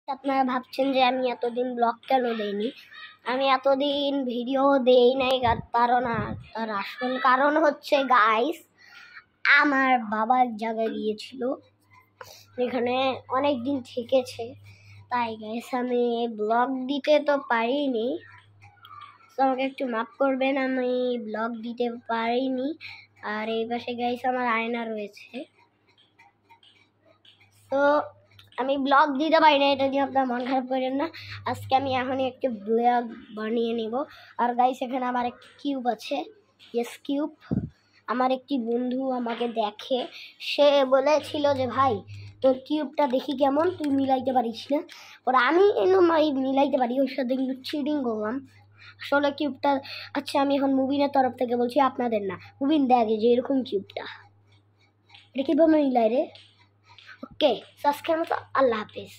আপনারা ভাবছেন যে আমি এতদিন ব্লগ কেন দেইনি। আমি এতদিন ভিডিও দেই নাই তার আসল কারণ হচ্ছে গাইস, আমার বাবা এক জায়গায় গিয়েছিল, এখানে অনেক দিন থেকেছে, তাই গাইস আমি ব্লগ দিতে তো পারিনি। তো আমাকে একটু মাফ করবেন, আমি ব্লগ দিতে পারিনি। আর এই পাশে গাইস আমার আয়না রয়েছে, তো আমি ব্লগ দিতে পারি না, এটা নিয়ে আপনার মন খারাপ করেন না। আজকে আমি এখনই একটি ব্লগ বানিয়ে নিব। আর গাইস এখানে আমার একটি কিউব আছে, ইয়েস কিউব। আমার একটি বন্ধু আমাকে দেখে, সে বলেছিল যে ভাই তোর কিউবটা দেখি কেমন, তুই মিলাইতে পারিস না। ওর আমি মিলাইতে পারি, ওর সাথে কিন্তু চিটিং করলাম আসলে কিউবটা। আচ্ছা আমি এখন মুবিনের তরফ থেকে বলছি, আপনাদের না, মুবিন দেখে যে এরকম কিউবটা এটা কীভাবে মিলাই রে। ওকে, সাবস্ক্রাইব, আল্লাহ হাফিজ।